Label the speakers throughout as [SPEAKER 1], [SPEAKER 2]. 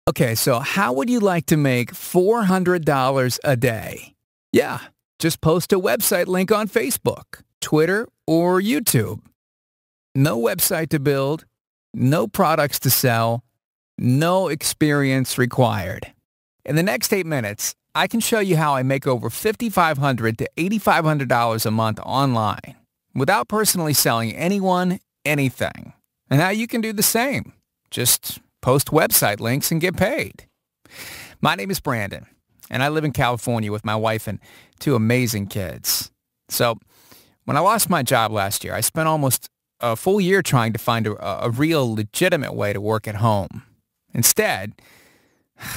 [SPEAKER 1] Okay, so how would you like to make $400 a day? Yeah, just post a website link on Facebook, Twitter, or YouTube. No website to build, no products to sell, no experience required. In the next 8 minutes, I can show you how I make over $5,500 to $8,500 a month online without personally selling anyone anything. And how you can do the same. Just post website links and get paid. My name is Brandon, and I live in California with my wife and two amazing kids. So when I lost my job last year, I spent almost a full year trying to find a real legitimate way to work at home. Instead,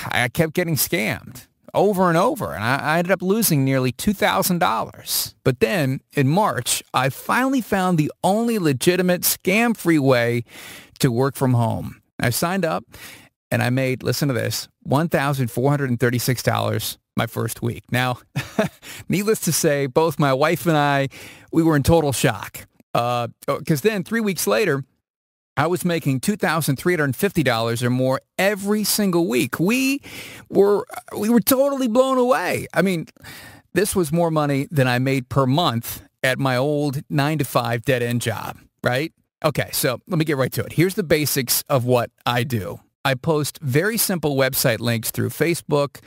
[SPEAKER 1] I kept getting scammed over and over, and I ended up losing nearly $2,000. But then, in March, I finally found the only legitimate scam-free way to work from home. I signed up, and I made, listen to this, $1,436 my first week. Now, needless to say, both my wife and I, we were in total shock. Because then 3 weeks later, I was making $2,350 or more every single week. We were totally blown away. I mean, this was more money than I made per month at my old 9-to-5 dead-end job, right? Okay, so let me get right to it. Here's the basics of what I do. I post very simple website links through Facebook,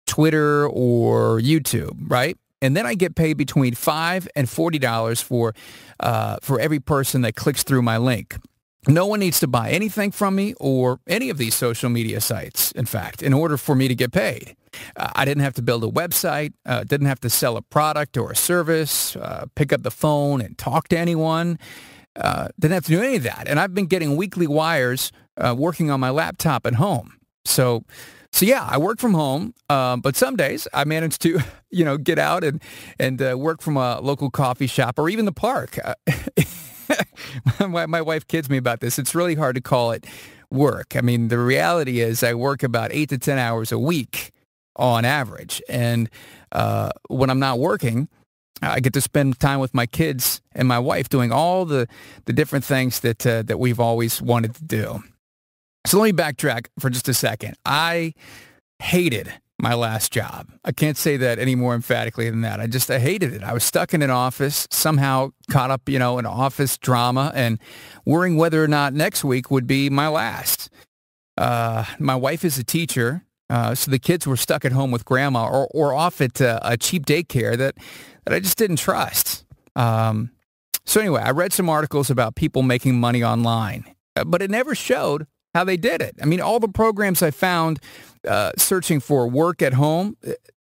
[SPEAKER 1] Twitter, or YouTube, right? And then I get paid between $5 and $40 for every person that clicks through my link. No one needs to buy anything from me or any of these social media sites, in fact, in order for me to get paid. I didn't have to build a website, didn't have to sell a product or a service, pick up the phone and talk to anyone. Didn't have to do any of that. And I've been getting weekly wires working on my laptop at home. So yeah, I work from home, but some days I manage to, get out and work from a local coffee shop or even the park. My wife kids me about this. It's really hard to call it work. I mean, the reality is I work about 8 to 10 hours a week on average. And when I'm not working, I get to spend time with my kids and my wife doing all the different things that we've always wanted to do. So let me backtrack for just a second. I hated my last job. I can't say that any more emphatically than that. I hated it. I was stuck in an office, somehow caught up, in office drama and worrying whether or not next week would be my last. My wife is a teacher, so the kids were stuck at home with grandma or off at a cheap daycare that I just didn't trust. So anyway, I read some articles about people making money online, but it never showed how they did it. I mean, all the programs I found searching for work at home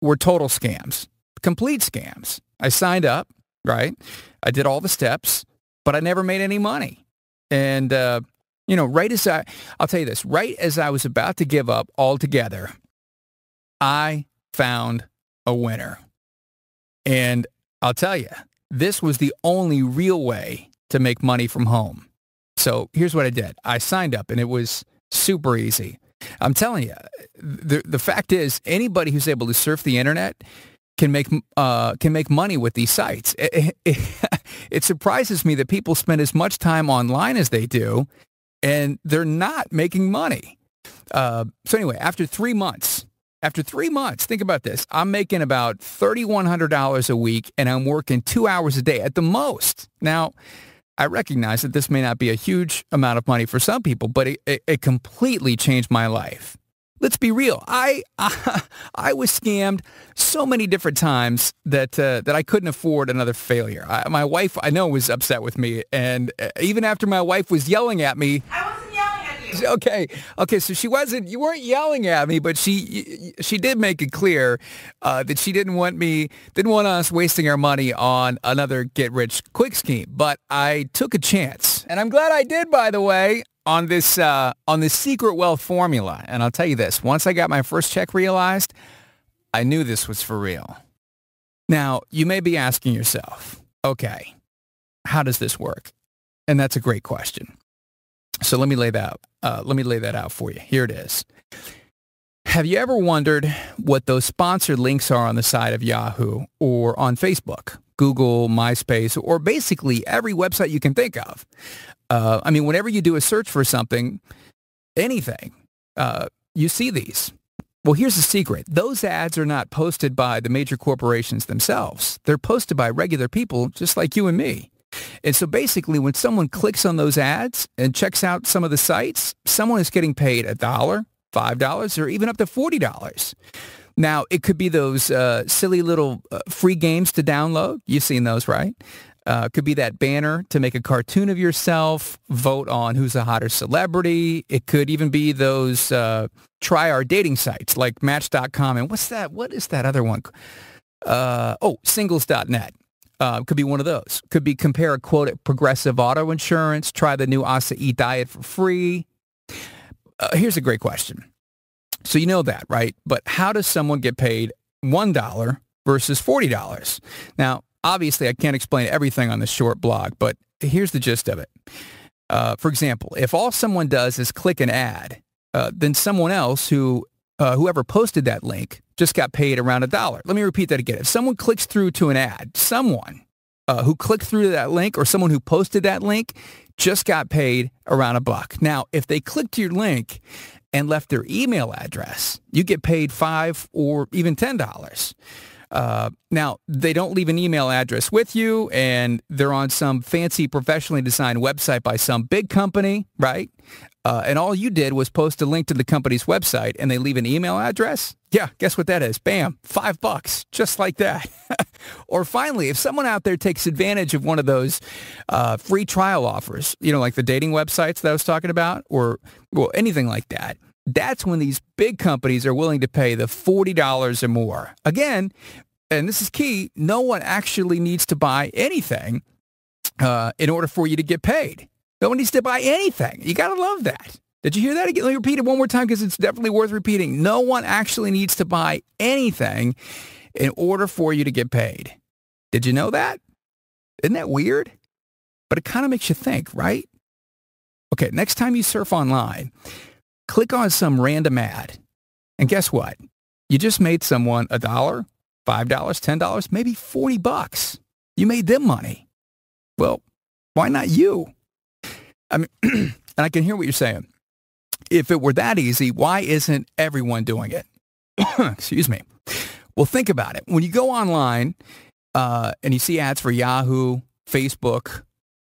[SPEAKER 1] were total scams, complete scams. I signed up, right? I did all the steps, but I never made any money. And, I'll tell you this, right as I was about to give up altogether, I found a winner. And I'll tell you, this was the only real way to make money from home. So here's what I did. I signed up, and it was super easy. I'm telling you, the fact is, anybody who's able to surf the internet can make money with these sites. It surprises me that people spend as much time online as they do, and they're not making money. So anyway, after 3 months, think about this. I'm making about $3,100 a week, and I'm working 2 hours a day at the most. Now, I recognize that this may not be a huge amount of money for some people, but it completely changed my life. Let's be real. I was scammed so many different times that I couldn't afford another failure. My wife, I know, was upset with me, and even after my wife was yelling at me.
[SPEAKER 2] I wasn't yelling at you.
[SPEAKER 1] Okay, so you weren't yelling at me, but she did make it clear that she didn't want us wasting our money on another get-rich-quick scheme. But I took a chance, and I'm glad I did, by the way, on this secret wealth formula. And I'll tell you this, once I got my first check realized, I knew this was for real. Now, you may be asking yourself, okay, how does this work? And that's a great question. So let me lay that out for you. Here it is. Have you ever wondered what those sponsored links are on the side of Yahoo or on Facebook, Google, MySpace, or basically every website you can think of? Whenever you do a search for something, anything, you see these. Well, here's the secret. Those ads are not posted by the major corporations themselves. They're posted by regular people just like you and me. And so basically, when someone clicks on those ads and checks out some of the sites, someone is getting paid $1, $5, or even up to $40. Now, it could be those silly little free games to download. You've seen those, right? Could be that banner to make a cartoon of yourself, vote on who's a hotter celebrity. It could even be those try our dating sites like Match.com. And what is that other one? Singles.net. Could be one of those. Could be compare a quote at Progressive Auto Insurance, try the new acai diet for free. Here's a great question. So you know that, right? But how does someone get paid $1 versus $40? Now, obviously, I can't explain everything on this short blog, but here's the gist of it. For example, if all someone does is click an ad, then someone else whoever posted that link just got paid around $1. Let me repeat that again. If someone clicks through to an ad, someone who clicked through to that link or someone who posted that link just got paid around $1. Now, if they clicked to your link and left their email address, you get paid $5 or even $10. Now, they don't leave an email address with you, and they're on some fancy professionally designed website by some big company, right? And all you did was post a link to the company's website, and they leave an email address? Yeah, guess what that is? Bam, $5, just like that. Or finally, if someone out there takes advantage of one of those free trial offers, like the dating websites that I was talking about, or anything like that, that's when these big companies are willing to pay the $40 or more. Again, and this is key, no one actually needs to buy anything in order for you to get paid. No one needs to buy anything. You got to love that. Did you hear that again? Let me repeat it one more time because it's definitely worth repeating. No one actually needs to buy anything in order for you to get paid. Did you know that? Isn't that weird? But it kind of makes you think, right? Okay, next time you surf online, click on some random ad. And guess what? You just made someone $1, $5, $10, maybe $40. You made them money. Well, why not you? I mean, and I can hear what you're saying. If it were that easy, why isn't everyone doing it? Excuse me. Well, think about it. When you go online and you see ads for Yahoo, Facebook,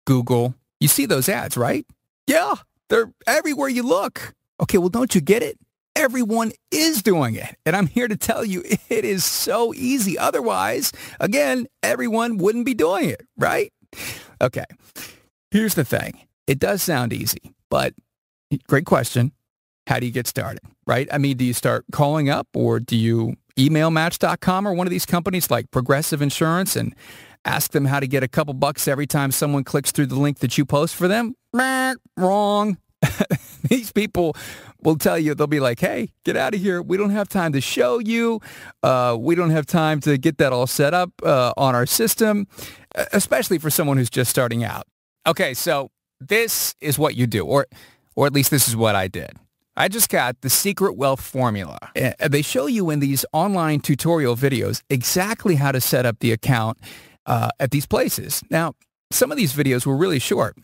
[SPEAKER 1] Google, you see those ads, right? Yeah, they're everywhere you look. Okay, well, don't you get it? Everyone is doing it. And I'm here to tell you it is so easy. Otherwise, again, everyone wouldn't be doing it, right? Okay, here's the thing. It does sound easy, but great question. How do you get started, right? I mean, do you start calling up or do you email Match.com or one of these companies like Progressive Insurance and ask them how to get a couple bucks every time someone clicks through the link that you post for them? Wrong. These people will tell you, they'll be like, hey, get out of here. We don't have time to show you. We don't have time to get that all set up on our system, especially for someone who's just starting out. Okay, so this is what you do, or at least this is what I did. I just got the secret wealth formula. They show you in these online tutorial videos exactly how to set up the account at these places. Now, some of these videos were really short,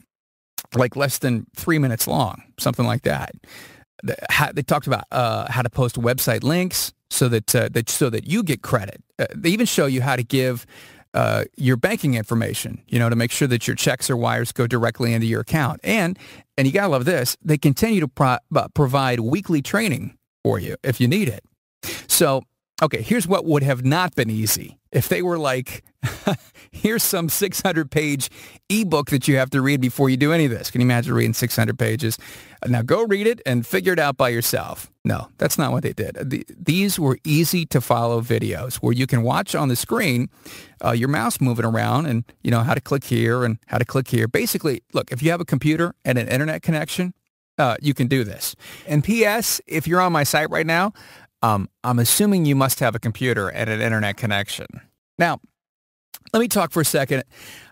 [SPEAKER 1] like less than 3 minutes long, something like that. They talked about how to post website links so that you get credit. They even show you how to give your banking information, to make sure that your checks or wires go directly into your account. And you gotta love this, they continue to provide weekly training for you if you need it. So, okay, here's what would have not been easy. If they were like, here's some 600-page ebook that you have to read before you do any of this. Can you imagine reading 600 pages? Now go read it and figure it out by yourself. No, that's not what they did. These were easy to follow videos where you can watch on the screen your mouse moving around and, how to click here and how to click here. Basically, look, if you have a computer and an internet connection, you can do this. And P.S., if you're on my site right now, I'm assuming you must have a computer and an internet connection. Now, let me talk for a second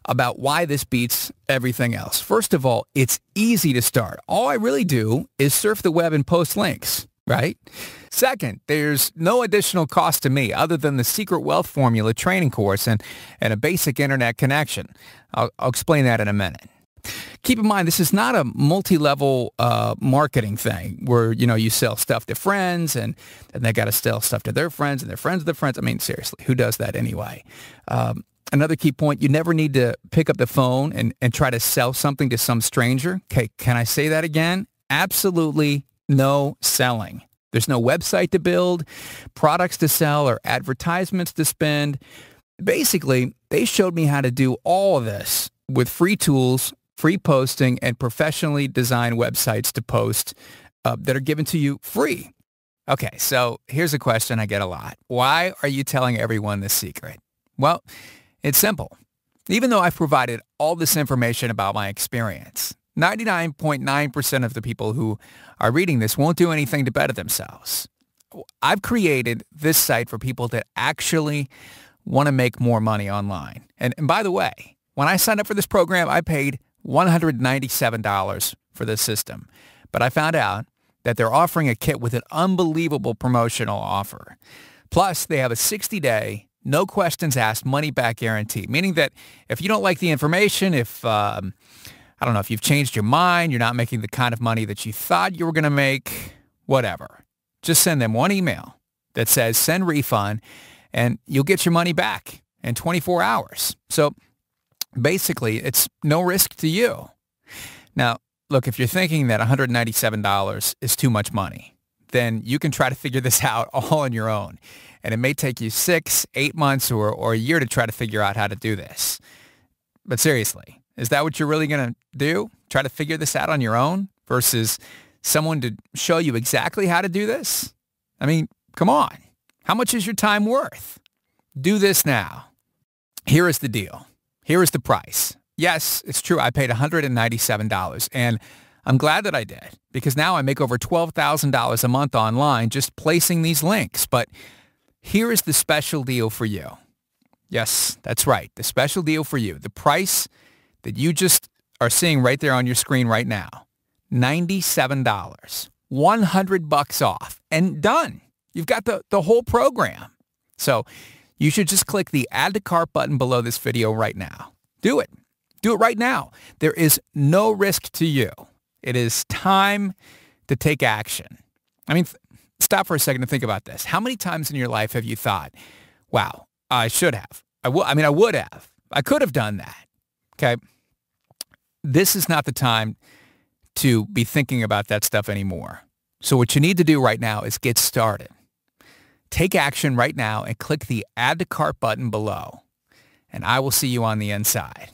[SPEAKER 1] about why this beats everything else. First of all, it's easy to start. All I really do is surf the web and post links, right? Second, there's no additional cost to me other than the Secret Wealth Formula training course and a basic internet connection. I'll explain that in a minute. Keep in mind, this is not a multi-level marketing thing where, you sell stuff to friends and they got to sell stuff to their friends and their friends of their friends. I mean, seriously, who does that anyway? Another key point, you never need to pick up the phone and try to sell something to some stranger. Okay, can I say that again? Absolutely no selling. There's no website to build, products to sell, or advertisements to spend. Basically, they showed me how to do all of this with free tools, free posting, and professionally designed websites to post that are given to you free. Okay, so here's a question I get a lot. Why are you telling everyone this secret? Well, it's simple. Even though I've provided all this information about my experience, 99.9% of the people who are reading this won't do anything to better themselves. I've created this site for people that actually want to make more money online. And by the way, when I signed up for this program, I paid $197 for this system. But I found out that they're offering a kit with an unbelievable promotional offer. Plus, they have a 60-day, no questions asked, money-back guarantee, meaning that if you don't like the information, if you've changed your mind, you're not making the kind of money that you thought you were going to make, whatever. Just send them one email that says send refund and you'll get your money back in 24 hours. So basically, it's no risk to you. Now, look, if you're thinking that $197 is too much money, then you can try to figure this out all on your own. And it may take you 6, 8 months or a year to try to figure out how to do this. But seriously, is that what you're really going to do? Try to figure this out on your own versus someone to show you exactly how to do this? I mean, come on. How much is your time worth? Do this now. Here is the deal. Here is the price. Yes, it's true. I paid $197, and I'm glad that I did because now I make over $12,000 a month online just placing these links. But here is the special deal for you. Yes, that's right. The special deal for you. The price that you just are seeing right there on your screen right now. $97. $100 off. And done. You've got the whole program. So you should just click the Add to Cart button below this video right now. Do it. Do it right now. There is no risk to you. It is time to take action. I mean, stop for a second to think about this. How many times in your life have you thought, wow, I should have. I would have. I could have done that. Okay? This is not the time to be thinking about that stuff anymore. So what you need to do right now is get started. Take action right now and click the Add to Cart button below. And I will see you on the inside.